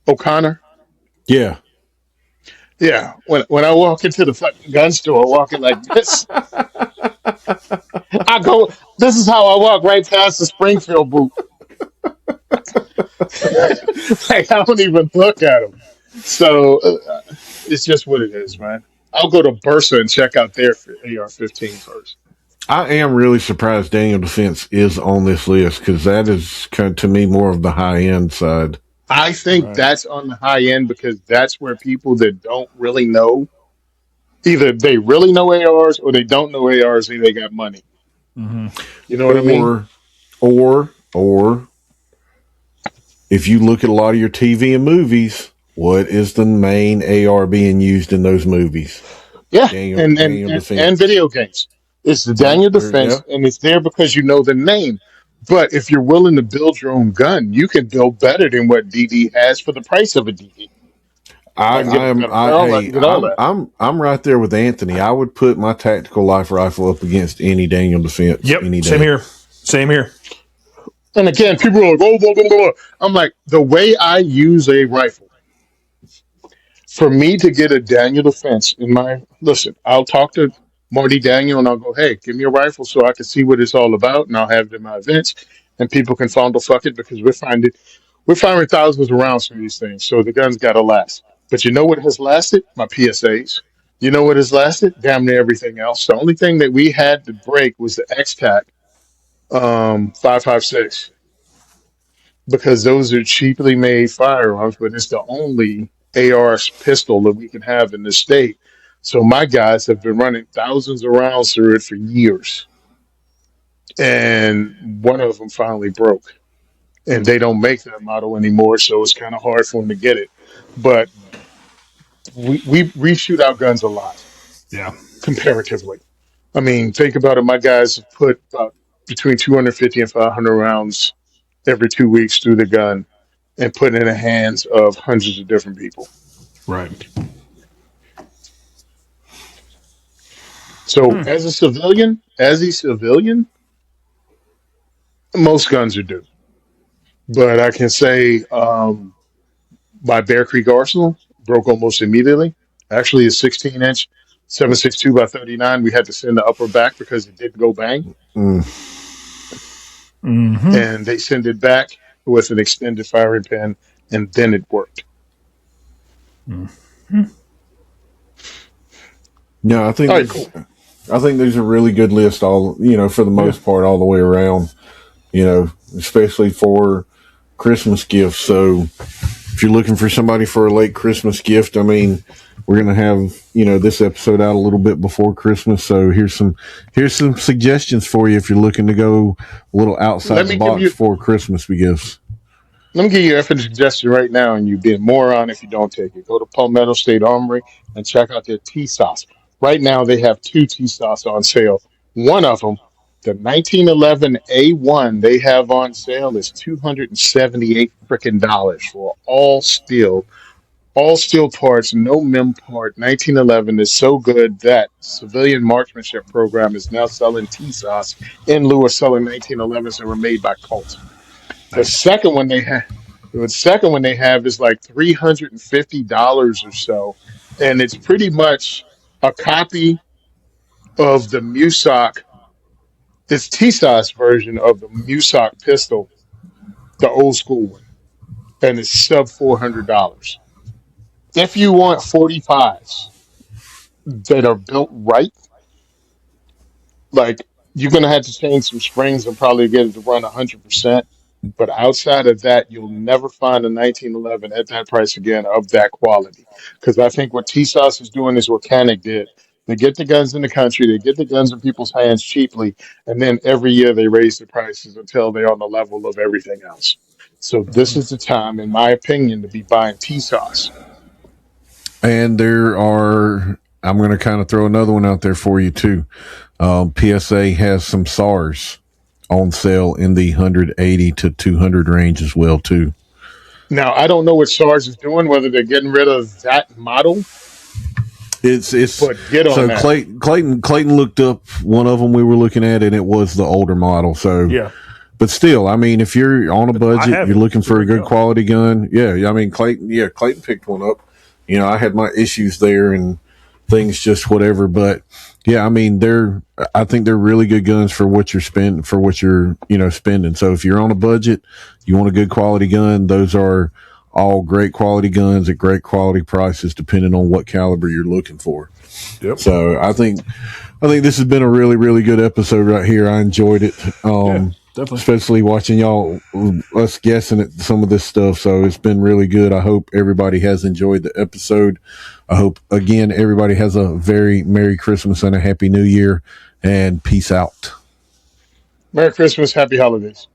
O'Connor. Yeah. Yeah. When I walk into the fucking gun store, walking like this, I go. This is how I walk right past the Springfield booth. Like I don't even look at them. So it's just what it is, man. I'll go to Bursa and check out their AR-15 first. I am really surprised Daniel Defense is on this list because that is kind of, to me, more of the high end side. I think Right. that's on the high end because that's where people that don't really know, either they really know ARs or they don't know ARs and they got money. Mm-hmm. You know what I mean? Or, or if you look at a lot of your TV and movies, what is the main AR being used in those movies? Yeah, Daniel and Defense. video games. It's the Daniel Yeah. Defense, and it's there because you know the name. But if you're willing to build your own gun, you can build better than what DD has for the price of a DD. I can get a better barrel. I can get all that. I'm right there with Anthony. I would put my tactical life rifle up against any Daniel Defense Yep. any Same day. here. Same here. And again, people are like, oh, blah, blah, blah. I'm like, the way I use a rifle, for me to get a Daniel Defense in my listen, I'll talk to Marty Daniel and I'll go, hey, give me a rifle so I can see what it's all about, and I'll have it in my events, and people can fondle fuck it because we're finding thousands of rounds from these things, so the gun's got to last. But you know what has lasted? My PSAs. You know what has lasted? Damn near everything else. The only thing that we had to break was the X-Tac 5.56 because those are cheaply made firearms, but it's the only AR pistol that we can have in this state. So my guys have been running thousands of rounds through it for years, and one of them finally broke, and they don't make that model anymore, so it's kind of hard for them to get it. But we shoot out guns a lot Yeah. comparatively. I mean, think about it. My guys have put between 250 and 500 rounds every 2 weeks through the gun and put it in the hands of hundreds of different people. Right. So as a civilian, most guns are due. But I can say my Bear Creek Arsenal broke almost immediately. Actually, a 16-inch 7.62 by 39. We had to send the upper back because it didn't go bang, Mm. Mm-hmm. and they send it back with an extended firing pin, and then it worked. Mm-hmm. No, All right, cool. I think these are really good lists. All for the Yeah. most part, all the way around. Especially for Christmas gifts. So if you're looking for somebody for a late Christmas gift, I mean, we're gonna have this episode out a little bit before Christmas. So here's some suggestions for you if you're looking to go a little outside Let the me give box you for Christmas gifts. Let me give you a suggestion right now, and you'd be a moron if you don't take it. Go to Palmetto State Armory and check out their T sauce. Right now, they have two T sauce on sale. One of them, the 1911 A1, they have on sale is $278 freaking dollars for all steel parts, no MIM part. 1911 is so good that civilian marksmanship program is now selling T sauce in lieu of selling 1911s that were made by Colt. The Nice. second one they have, the second one they have is like $350 or so, and it's pretty much a copy of the Musoc. It's TSOS version of the Musoc pistol, the old school one. and it's sub $400. If you want 45s that are built right, like you're gonna have to change some springs and probably get it to run 100%. But outside of that, you'll never find a 1911 at that price again of that quality. Because I think what TSOS is doing is what Canic did. They get the guns in the country, they get the guns in people's hands cheaply, and then every year they raise the prices until they're on the level of everything else. So this is the time, in my opinion, to be buying TSOS. And I'm going to kind of throw another one out there for you too. PSA has some SARS on sale in the 180 to 200 range as well too. Now I don't know what SARS is doing, whether they're getting rid of that model, It's but get on so that. Clayton looked up one of them we were looking at, and it was the older model. So Yeah. but still, I mean, if you're on a budget, have you're it. looking It's for a really good good. quality gun. Yeah, I mean, Clayton picked one up. You know, I had my issues there and things just whatever, but yeah, I mean, I think they're really good guns for what you're spending, spending. So if you're on a budget, you want a good quality gun, those are all great quality guns at great quality prices, depending on what caliber you're looking for. Yep. So I think this has been a really, really good episode right here. I enjoyed it. Yeah, definitely. Especially watching us guessing at some of this stuff. So it's been really good. I hope everybody has enjoyed the episode. I hope, again, everybody has a very Merry Christmas and a Happy New Year, and peace out. Merry Christmas, Happy Holidays.